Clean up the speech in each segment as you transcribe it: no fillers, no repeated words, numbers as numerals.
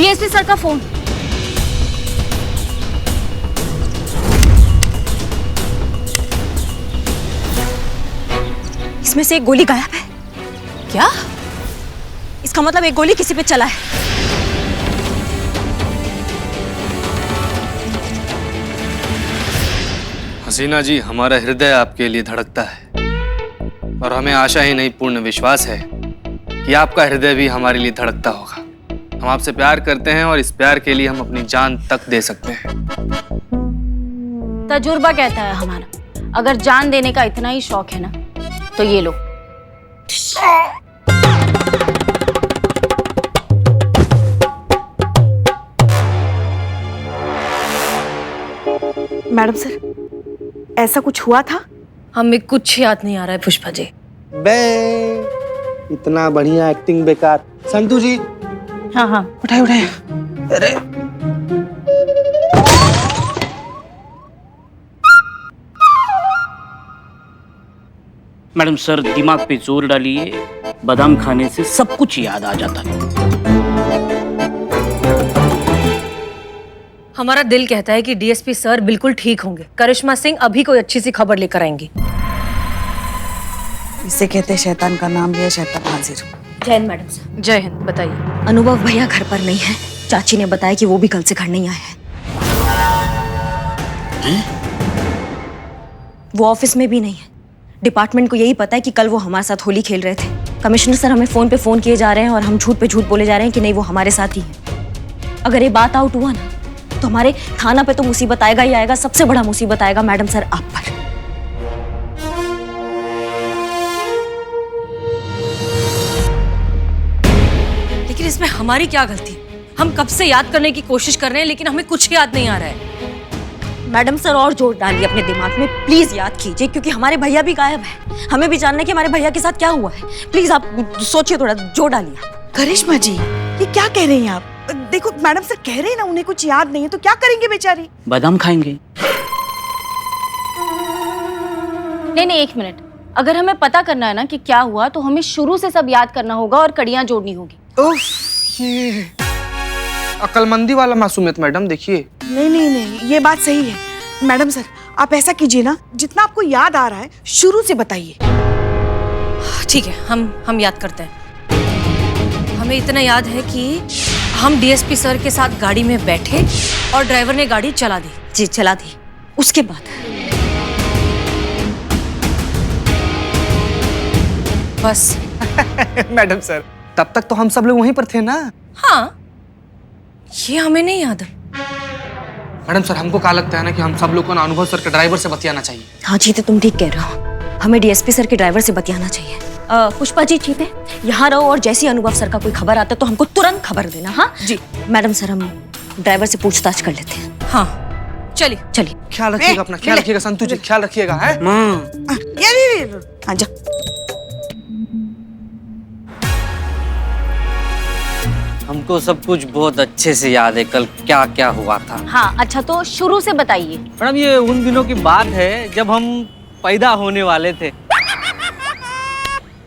DSP sir का phone. इसमें से एक गोली गायब है। क्या? इसका मतलब एक गोली किसी पे चला है। हसीना जी, हमारा हृदय आपके लिए धड़कता है और हमें आशा ही नहीं पूर्ण विश्वास है कि आपका हृदय भी हमारे लिए धड़कता होगा। हम आपसे प्यार करते हैं और इस प्यार के लिए हम अपनी जान तक दे सकते हैं। तजुर्बा कहता है हमारा, अगर जान देने का इतना ही शौक है ना तो ये लो। मैडम सर, ऐसा कुछ हुआ था? हमें कुछ याद नहीं आ रहा है पुष्पा जी। बे इतना बढ़िया एक्टिंग बेकार। संतू जी, हाँ हाँ, उठाए उठाए। अरे मैडम सर, दिमाग पे जोर डालिए, बादाम खाने से सब कुछ याद आ जाता है। हमारा दिल कहता है कि डीएसपी सर बिल्कुल ठीक होंगे। करिश्मा सिंह अभी कोई अच्छी सी खबर लेकर आएंगी। इसे कहते हैं शैतान का नाम लिया शैतान हाजिर। जय हिंद मैडम सर। जय हिंद। बताइए। अनुभव भैया घर पर नहीं है। चाची ने बताया कि वो भी कल से घर नहीं आए हैं। वो ऑफिस में भी नहीं है। डिपार्टमेंट को यही पता है कि कल वो हमारे साथ होली खेल रहे थे। कमिश्नर सर हमें फोन पे फोन किए जा रहे हैं और हम झूठ पे झूठ बोले जा रहे हैं कि नहीं वो हमारे साथ ही है। अगर ये बात आउट हुआ ना तो हमारे थाना पे तो मुसीबत आएगा ही आएगा। सबसे बड़ा मुसीबत आएगा मैडम सर आप पर। लेकिन इसमें हमारी क्या गलती? हम कब से याद करने की कोशिश कर रहे हैं लेकिन हमें कुछ याद नहीं आ रहा है। मैडम सर और जोर डालिए अपने दिमाग में, प्लीज याद कीजिए, क्योंकि हमारे भैया भी गायब है। हमें भी जानना है कि हमारे भैया के साथ क्या हुआ है। प्लीज आप सोचिए, थोड़ा जोर डालिए। करिश्मा जी, ये क्या कह रही हैं आप? देखो मैडम सर कह रहे हैं ना उन्हें कुछ याद नहीं है, तो क्या करेंगे बेचारी? बादाम खाएंगे। नहीं, एक मिनट। अगर हमें पता करना है ना कि क्या हुआ तो हमें शुरू से सब याद करना होगा और कड़ियां जोड़नी होगी। उफ, ये अक्लमंदी वाला मासूमियत मैडम। देखिए, नहीं, ये बात सही है। मैडम सर आप ऐसा कीजिए ना, जितना आपको याद आ रहा है शुरू से बताइए। ठीक है, हम याद करते हैं। हमें इतना याद है कि हम डीएसपी सर के साथ गाड़ी में बैठे और ड्राइवर ने गाड़ी चला दी। जी चला दी। उसके बाद बस। मैडम सर तब तक तो हम सब लोग वहीं पर थे ना। हाँ, ये हमें नहीं याद। मैडम सर हमको क्या लगता है ना कि हम सब लोग को ना अनुभव सर के ड्राइवर से बतियाना चाहिए। हाँ जी, तो तुम ठीक कह रहे हो। हमें डीएसपी सर के ड्राइवर से बतियाना चाहिए। पुष्पा जी ठीक है, यहाँ रहो और जैसे ही अनुभव सर का कोई खबर आता है तो हमको तुरंत खबर देना। हाँ जी मैडम सर, हम ड्राइवर से पूछताछ कर लेते हैं। हाँ, चलिए। ख्याल रखिएगा अपना, ख्याल रखिएगा संतू जी, ख्याल रखिएगा। है ये हाँ जा। हमको सब कुछ बहुत अच्छे से याद है, कल क्या क्या हुआ था। हाँ अच्छा, तो शुरू से बताइए। मैडम ये उन दिनों की बात है जब हम पैदा होने वाले थे।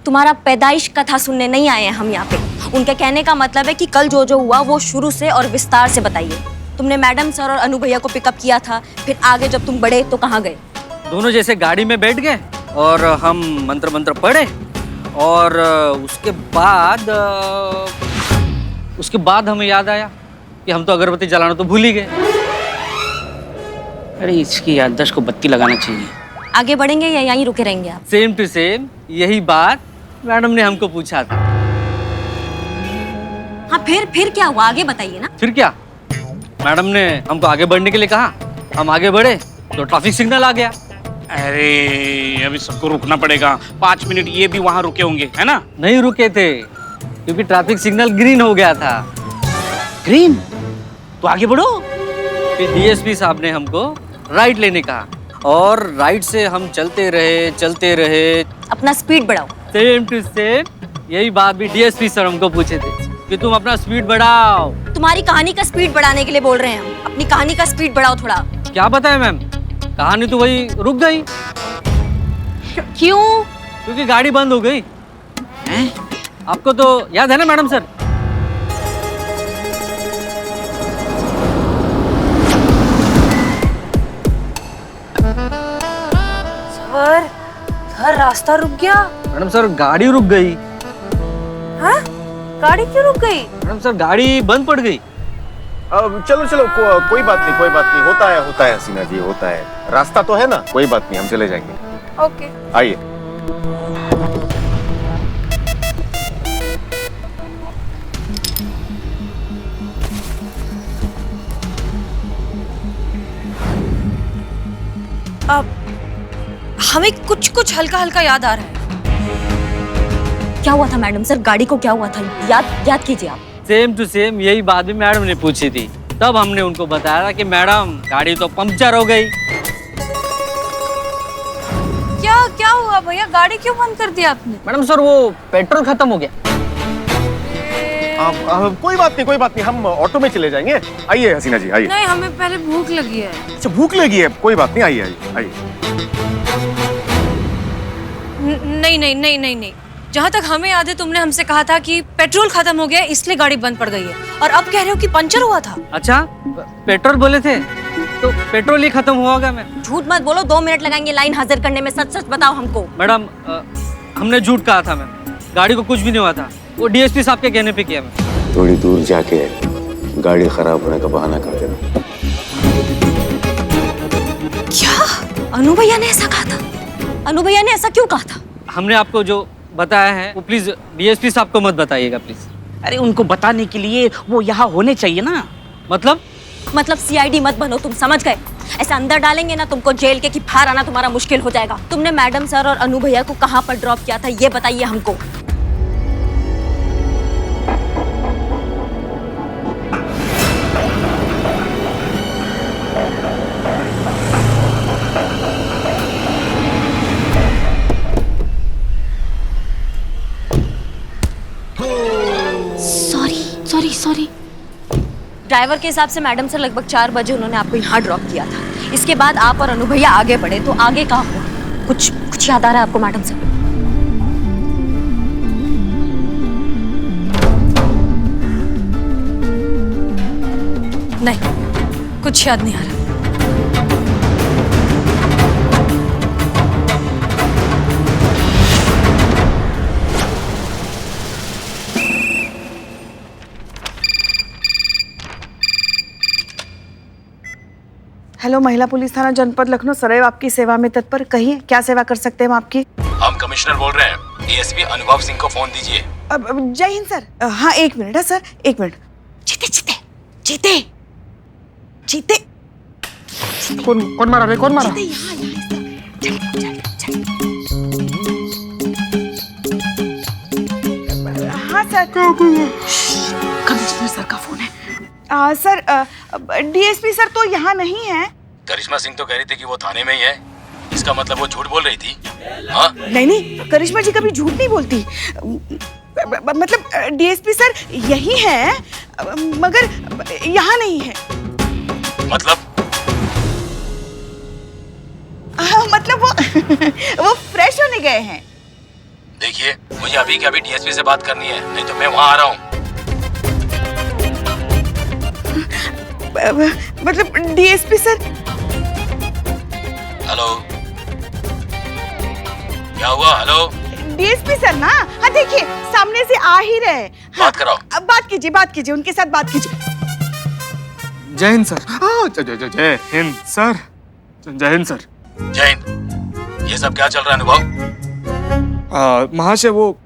तुम्हारा पैदाइश कथा सुनने नहीं आए हैं हम यहाँ पे। उनके कहने का मतलब है कि कल जो जो हुआ वो शुरू से और विस्तार से बताइए। तुमने मैडम सर और अनु भैया को पिकअप किया था, फिर आगे जब तुम बढ़े तो कहाँ गए? दोनों जैसे गाड़ी में बैठ गए और हम मंत्र मंत्र पढ़े और उसके बाद हमें याद आया कि हम तो अगरबत्ती जलाना तो भूल ही गए। अरे इसकी याददाश्त को बत्ती लगाना चाहिए। आगे बढ़ेंगे या यहीं रुके रहेंगे आप? सेम टू सेम यही बात मैडम ने हमको पूछा था। हाँ फिर क्या हुआ? आगे बताइए ना। फिर क्या, मैडम ने हमको आगे बढ़ने के लिए कहा, हम आगे बढ़े तो ट्रैफिक सिग्नल आ गया। अरे अभी सबको रुकना पड़ेगा, 5 मिनट ये भी वहाँ रुके होंगे, है ना? नहीं रुके थे क्योंकि ट्रैफिक सिग्नल ग्रीन हो गया था। ग्रीन? तो आगे बढ़ो। फिर डीएसपी साहब ने हमको राइट लेने कहा और राइट से हम चलते रहे। अपना स्पीड बढ़ाओ। सेम टू सेम यही बात भी डीएसपी सर हमको पूछे थे कि तुम अपना स्पीड बढ़ाओ। तुम्हारी कहानी का स्पीड बढ़ाने के लिए बोल रहे हैं हम। अपनी कहानी का स्पीड बढ़ाओ थोड़ा। क्या बताएं मैम, कहानी तो वही रुक गई। क्यों? क्योंकि गाड़ी बंद हो गई। आपको तो याद है ना मैडम सर? सर रास्ता रुक गया। मैडम सर गाड़ी रुक गई। हाँ? गाड़ी क्यों रुक गई? मैडम सर गाड़ी बंद पड़ गई। चलो चलो कोई बात नहीं, कोई बात नहीं, होता है हसीना जी, होता है। रास्ता तो है ना, कोई बात नहीं, हम चले जाएंगे। ओके। आइए। अब हमें कुछ हल्का हल्का याद आ रहा है। क्या हुआ था मैडम सर? गाड़ी को क्या हुआ था? याद कीजिए आप। सेम टू सेम यही बात भी मैडम ने पूछी थी। तब हमने उनको बताया था कि मैडम गाड़ी तो पंक्चर हो गई। क्या हुआ भैया? गाड़ी क्यों बंद कर दिया आपने? मैडम सर वो पेट्रोल खत्म हो गया। कोई बात नहीं, हम ऑटो में चले जाएंगे। आइए हसीना जी, आइए। नहीं, हमें पहले भूख लगी है। अच्छा, भूख लगी है, कोई बात नहीं, आइए आइए। नहीं। जहाँ तक हमें याद है तुमने हमसे कहा था कि पेट्रोल खत्म हो गया इसलिए गाड़ी बंद पड़ गई है, और अब कह रहे हो कि पंचर हुआ था। अच्छा पेट्रोल बोले थे तो पेट्रोल ही खत्म हुआ होगा। मैं झूठ मत बोलो, 2 मिनट लगाएंगे लाइन हाजिर करने में। सच बताओ हमको। मैडम हमने झूठ कहा था मैम, गाड़ी को कुछ भी नहीं हुआ था। वो डीएसपी साहब के कहने पे किया मैं। थोड़ी दूर जाके गाड़ी खराब होने का बहाना कर देना। क्या अनु भैया ने ऐसा कहा था? अनु भैया ने ऐसा क्यों कहा था? हमने आपको जो बताया है वो प्लीज डीएसपी साहब को मत बताइएगा प्लीज। अरे उनको बताने के लिए वो यहाँ होने चाहिए ना। मतलब सीआईडी मत बनो, तुम समझ गए? ऐसे अंदर डालेंगे ना तुमको जेल के, कि बाहर आना तुम्हारा मुश्किल हो जाएगा। तुमने मैडम सर और अनु भैया को कहाँ पर ड्रॉप किया था ये बताइए हमको। सॉरी। ड्राइवर के हिसाब से मैडम सर लगभग 4 बजे उन्होंने आपको यहाँ ड्रॉप किया था। इसके बाद आप और अनु भैया आगे बढ़े, तो आगे कहाँ हुआ? कुछ याद आ रहा है आपको मैडम सर? नहीं, कुछ याद नहीं आ रहा। हेलो, महिला पुलिस थाना जनपद लखनऊ सदैव आपकी सेवा में तत्पर। कहिए, क्या सेवा कर सकते हैं हम आपकी? हम कमिश्नर बोल रहे हैं। डीएसपी अनुभव सिंह को फोन दीजिए। अब जय हिंद सर। हाँ, 1 मिनट है सर, 1 मिनट। जीते। कौन मारा रे? कौन मारा? हाँ सर, कमिश्नर सर का फोन है। सर, डीएसपी सर तो यहाँ नहीं है। करिश्मा सिंह तो कह रही थी कि वो थाने में ही है। इसका मतलब वो झूठ बोल रही थी? हाँ? नहीं, करिश्मा जी कभी झूठ नहीं बोलती। मतलब डीएसपी सर यही है, मगर यहाँ नहीं है। मतलब वो फ्रेश होने गए हैं। देखिए, मुझे अभी के अभी डीएसपी से बात करनी है, नहीं तो मैं वहाँ आ रहा हूँ। मतलब डीएसपी सर। हेलो, क्या हुआ? हेलो डीएसपी सर ना, हाँ देखिए सामने से आ ही रहे। बात कराओ। अब बात कीजिए, उनके साथ बात कीजिए। जय हिंद सर। जय हिंद सर। जय हिंद सर। जय हिंद। ये सब क्या चल रहा है अनुभव? महाशय वो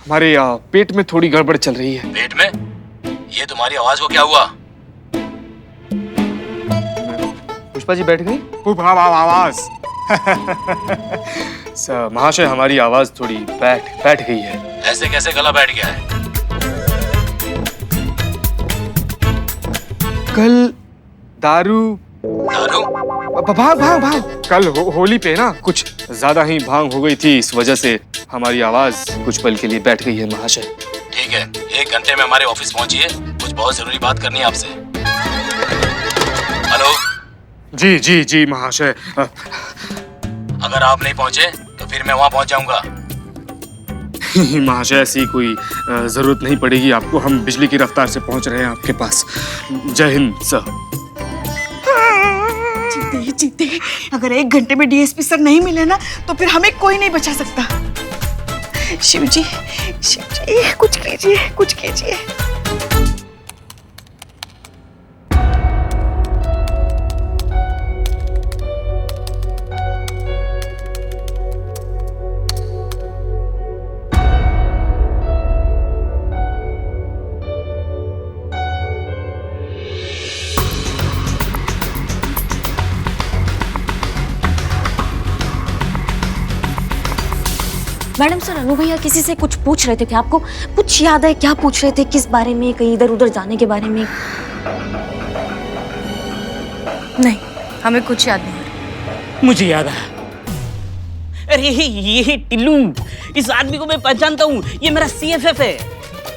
हमारे पेट में थोड़ी गड़बड़ चल रही है। पेट में? ये तुम्हारी आवाज को क्या हुआ? पुष्पा जी बैठ गई? आवाज सर महाशय हमारी आवाज थोड़ी बैठ गई है। ऐसे कैसे गला बैठ गया है? कल दारू भांग कल होली पे ना कुछ ज्यादा ही भांग हो गई थी, इस वजह से हमारी आवाज कुछ पल के लिए बैठ गई है महाशय। ठीक है, 1 घंटे में हमारे ऑफिस पहुंचिए, कुछ बहुत जरूरी बात करनी है आपसे। हेलो। जी महाशय। अगर आप नहीं पहुंचे तो फिर मैं वहां पहुंच जाऊंगा। महाशय ऐसी कोई जरूरत नहीं पड़ेगी आपको, हम बिजली की रफ्तार से पहुंच रहे हैं आपके पास। जय हिंद सर। ये जीते, अगर 1 घंटे में डीएसपी सर नहीं मिले ना तो फिर हमें कोई नहीं बचा सकता। शिव जी कुछ कीजिए, कुछ कीजिए। मैडम सर, अनु भैया किसी से कुछ पूछ रहे थे क्या? आपको कुछ याद है क्या पूछ रहे थे? किस बारे में? कहीं इधर उधर जाने के बारे में? नहीं, हमें कुछ याद नहीं। मुझे याद है। अरे ये टिल्लू, इस आदमी को मैं पहचानता हूँ, ये मेरा CFF है।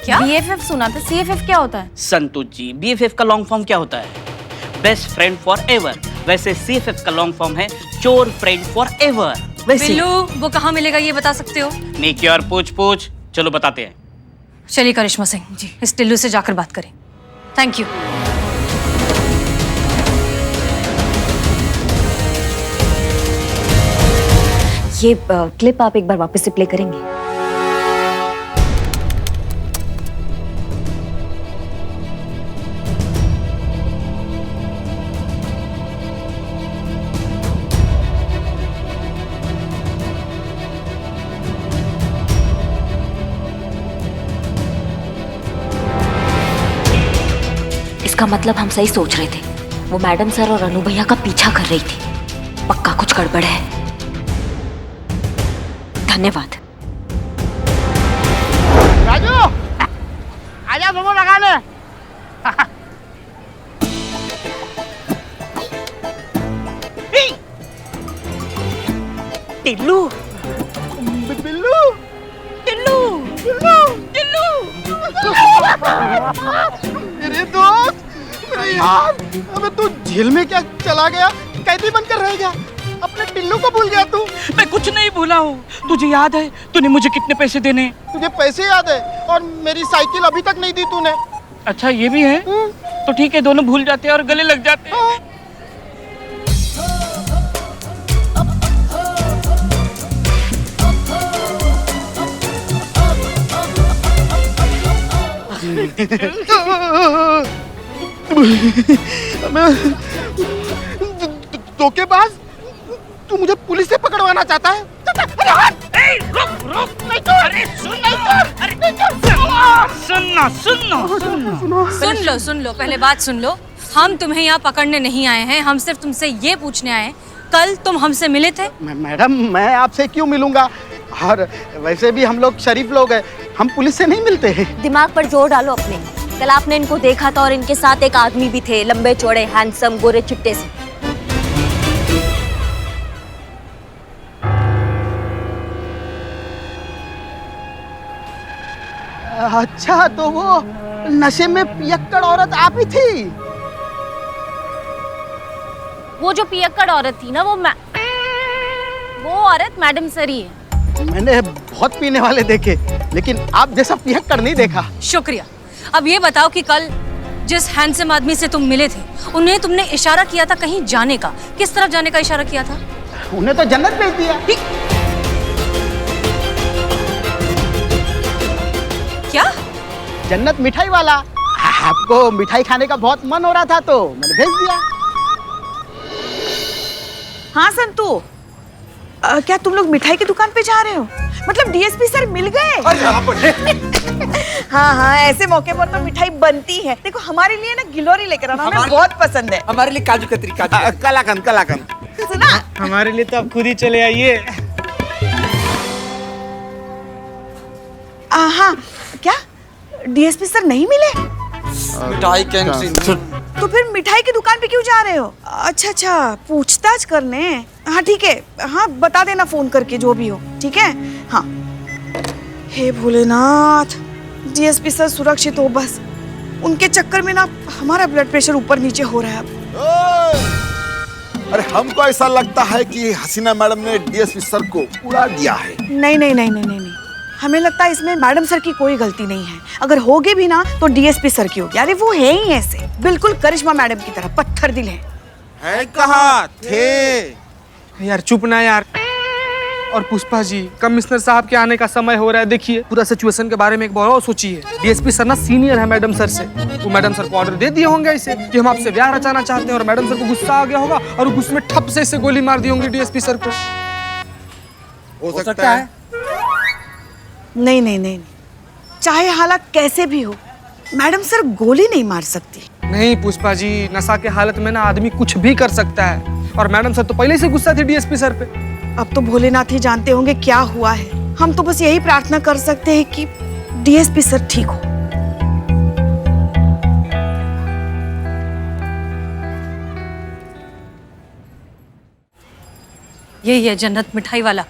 क्या? BFF सुना था, CFF क्या होता है? संतोष जी, BFF का लॉन्ग फॉर्म क्या होता है? Best friend for ever. वैसे CFF का लॉन्ग फॉर्म है चोर फ्रेंड फॉर एवर। बिल्लू, वो कहाँ मिलेगा ये बता सकते हो? नेकी और पूछ चलो बताते हैं। चलिए करिश्मा सिंह जी, इस टिल्लू से जाकर बात करें। Thank you. ये क्लिप आप एक बार वापस से प्ले करेंगे? इसका मतलब हम सही सोच रहे थे। वो मैडम सर और अनु भैया का पीछा कर रही थी। पक्का कुछ गड़बड़ है। धन्यवाद। राजू, आजा सुमो लगा ले। टिल्लू, बिल्लू, टिल्लू, टिल्लू, मेरे दोस्त, मेरे यार, अबे तू जेल में क्या चला गया? कैदी बनकर रह गया? अपने टिल्लू को भूल गया तू? मैं कुछ नहीं भूला हूँ। तुझे याद है तूने मुझे कितने पैसे देने? तुझे पैसे याद है और मेरी साइकिल अभी तक नहीं दी तूने। अच्छा ये भी है? तो ठीक है, दोनों भूल जाते हैं और गले लग जाते हैं। धोखेबाज, तू मुझे पुलिस से पकड़वाना चाहता है? रुक, नहीं तो, अरे सुन लो, पहले बात सुन लो। हम तुम्हें यहाँ पकड़ने नहीं आए हैं, हम सिर्फ तुमसे ये पूछने आए हैं, कल तुम हमसे मिले थे? मैडम, मैं आपसे क्यों मिलूंगा? और वैसे भी हम लोग शरीफ लोग हैं, हम पुलिस से नहीं मिलते हैं। दिमाग पर जोर डालो अपने। कल आपने इनको देखा था और इनके साथ एक आदमी भी थे, लंबे चौड़े, हैंडसम, गोरे चिट्टे से। अच्छा, तो वो नशे में पियक्कड़ औरत आप ही थी? वो जो पियक्कड़ औरत थी ना, वो औरत मैडम सर ही है। मैंने बहुत पीने वाले देखे, लेकिन आप जैसा पियक्कड़ नहीं देखा। शुक्रिया। अब ये बताओ कि कल जिस हैंडसम आदमी से तुम मिले थे, उन्हें तुमने इशारा किया था कहीं जाने का। किस तरफ जाने का इशारा किया था? उन्हें तो जन्नत भेज दिया। क्या? जन्नत मिठाई वाला। आपको मिठाई खाने का बहुत मन हो रहा था तो मैंने भेज दिया। हाँ संतू, क्या तुम लोग मिठाई की दुकान पे जा रहे हो? मतलब डीएसपी सर मिल गए? हाँ, ऐसे मौके पर तो मिठाई बनती है। देखो, हमारे लिए ना गिलोरी लेकर आना, हमें बहुत पसंद है। हमारे लिए काजू कतरी, कलाकंद। सुना? हमारे लिए तो आप खुद ही चले आइए। हाँ, क्या डीएसपी सर नहीं मिले? मिठाई कैंटीन। तो फिर मिठाई की दुकान पे क्यों जा रहे हो? अच्छा, पूछताछ करने। हाँ ठीक है, हाँ बता देना फोन करके जो भी हो, ठीक है? हाँ। हे भोलेनाथ, डीएसपी सर सुरक्षित हो बस। उनके चक्कर में ना हमारा ब्लड प्रेशर ऊपर नीचे हो रहा है। अरे हमको ऐसा लगता है कि हसीना मैडम ने डीएसपी सर को उड़ा दिया है। नहीं, हमें लगता है इसमें मैडम सर की कोई गलती नहीं है। अगर होगी भी ना तो डीएसपी सर की होगी। अरे वो है ही ऐसे, बिल्कुल करिश्मा मैडम की तरह पत्थर दिल है। है कहाँ थे? यार चुप ना यार। और पुष्पा जी, कमिश्नर साहब के आने का समय हो रहा है। देखिए पूरा सिचुएशन के बारे में एक बार और सोचिए। डीएसपी सर ना सीनियर है मैडम सर से, वो मैडम सर को ऑर्डर दे दिए होंगे इसे कि हम आपसे ब्याह रचाना चाहते हैं, और मैडम सर को गुस्सा आ गया होगा और गुस्से में ठप से इसे गोली मार दी होंगी डीएसपी सर को। हो सकता है। नहीं नहीं नहीं, चाहे हालात कैसे भी हो, मैडम सर गोली नहीं मार सकती। नहीं पुष्पा जी, नशा के हालत में ना आदमी कुछ भी कर सकता है, और मैडम सर तो पहले से गुस्सा थी डीएसपी सर पे। अब तो भोलेनाथ ही जानते होंगे क्या हुआ है। हम तो बस यही प्रार्थना कर सकते हैं कि डीएसपी सर ठीक हो। यही है जन्नत मिठाई वाला।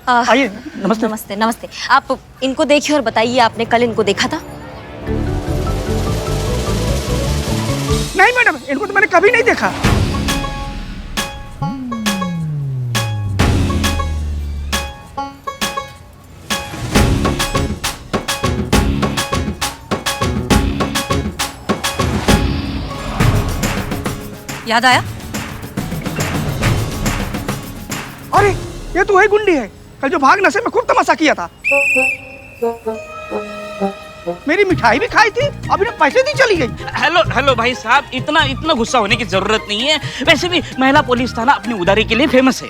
आइए, नमस्ते। नमस्ते नमस्ते। आप इनको देखिए और बताइए, आपने कल इनको देखा था? नहीं मैडम, इनको तो मैंने कभी नहीं देखा। याद आया? अरे ये तो वही गुंडी है, कल जो भाग नशे में खूब तमाशा किया था। मेरी मिठाई भी खाई थी, अभी ना पैसे दी चली गई। हेलो हेलो भाई साहब, इतना गुस्सा होने की जरूरत नहीं है। वैसे भी महिला पुलिस थाना अपनी उदारी के लिए फेमस है।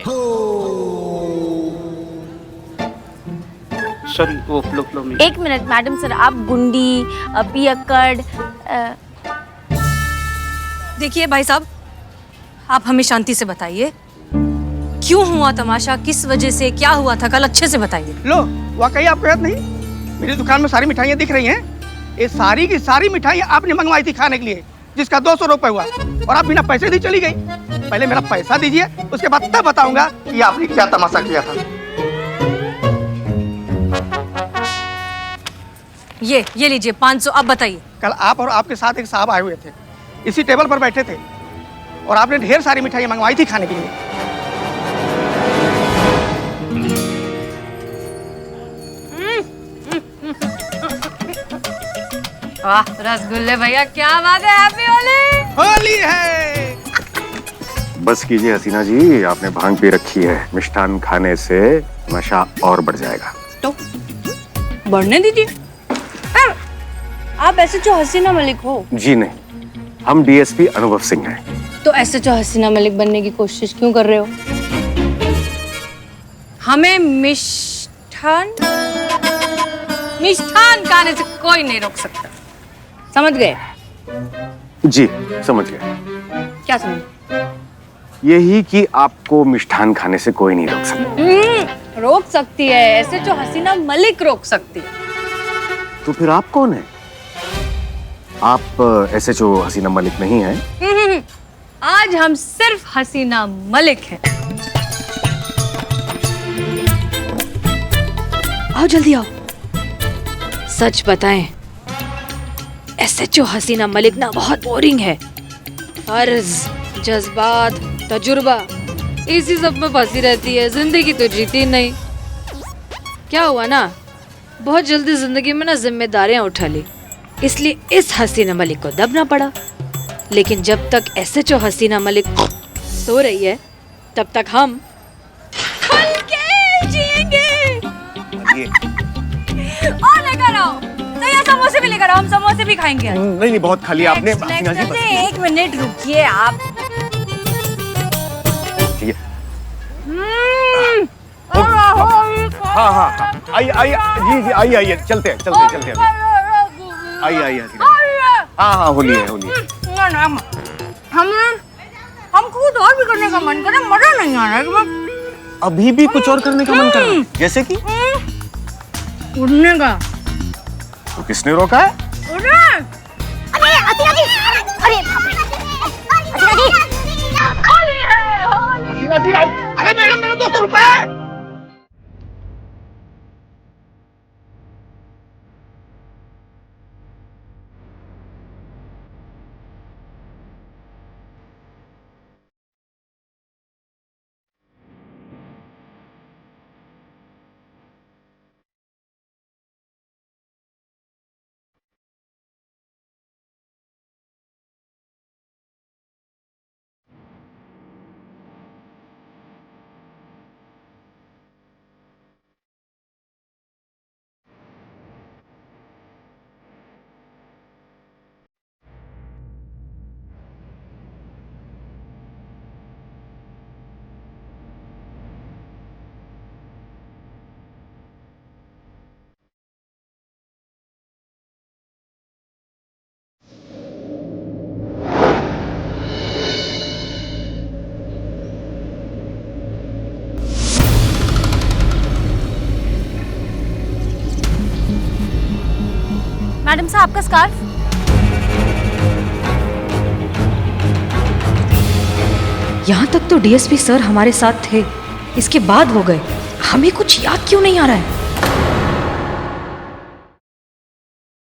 सॉरी, वो फ्लो में। एक मिनट मैडम सर, आप गुंडी पियक्कड़ देखिए भाई साहब, आप हमें शांति से बताइए, क्यों हुआ तमाशा, किस वजह से, क्या हुआ था कल, अच्छे से बताइए। लो, वाकई आपको याद नहीं? मेरी दुकान में सारी मिठाइयाँ दिख रही हैं। ये सारी की सारी मिठाइयाँ आपने मंगवाई थी खाने के लिए, जिसका 200 रुपए हुआ, और आप बिना पैसे दी चली गई। पहले मेरा पैसा दीजिए, उसके बाद तब बताऊंगा कि आपने क्या तमाशा किया था। ये लीजिए 500। अब बताइए। कल आप और आपके साथ एक साहब आए हुए थे, इसी टेबल पर बैठे थे, और आपने ढेर सारी मिठाइयाँ मंगवाई थी खाने के लिए। वाह रसगुल्ले भैया, क्या बात है। हैप्पी होली। होली है। बस कीजिए हसीना जी, आपने भांग पी रखी है। मिष्ठान खाने से नशा और बढ़ जाएगा। तो बढ़ने दीजिए। आप ऐसे जो हसीना मलिक हो? जी नहीं, हम डीएसपी अनुभव सिंह हैं। तो ऐसे जो हसीना मलिक बनने की कोशिश क्यों कर रहे हो? हमें मिष्ठान खाने से कोई नहीं रोक सकता, समझ गए? जी समझ गए। क्या समझ? यही कि आपको मिष्ठान खाने से कोई नहीं रोक सकता। रोक सकती है, ऐसे जो हसीना मलिक रोक सकती है। तो फिर आप कौन है? आप ऐसे जो हसीना मलिक नहीं हैं। आज हम सिर्फ हसीना मलिक हैं। आओ जल्दी आओ। सच बताएं, एसएचओ हसीना मलिक ना बहुत बोरिंग है। फर्ज, जज्बात, तजुर्बा, इसी सब में फंसी रहती है, जिंदगी तो जीती नहीं। क्या हुआ ना, बहुत जल्दी जिंदगी में ना जिम्मेदारियां उठा ली, इसलिए इस हसीना मलिक को दबना पड़ा। लेकिन जब तक एसएचओ हसीना मलिक सो रही है, तब तक हम खुल के जिएंगे। और लेकर आओ, तो ये समोसे भी लेकर आओ, हम समोसे भी खाएंगे आज। नहीं, बहुत खाली आपने। एक मिनट रुकिए आप। हाँ हाँ, आइए आइए, जी जी आइए आइए, चलते हैं। आइए हाँ हाँ, होली है। हम खुद और भी करने का मन करे, मजा नहीं आ रहा है। अभी भी कुछ और करने का मन कर रहा है, जैसे कि उड़ने का। तो किसने रोका है? अरे मैडम, मेरा 200 रुपए। मैडम साहब आपका स्कार्फ। यहाँ तक तो डीएसपी सर हमारे साथ थे, इसके बाद हो गए, हमें कुछ याद क्यों नहीं आ रहा है?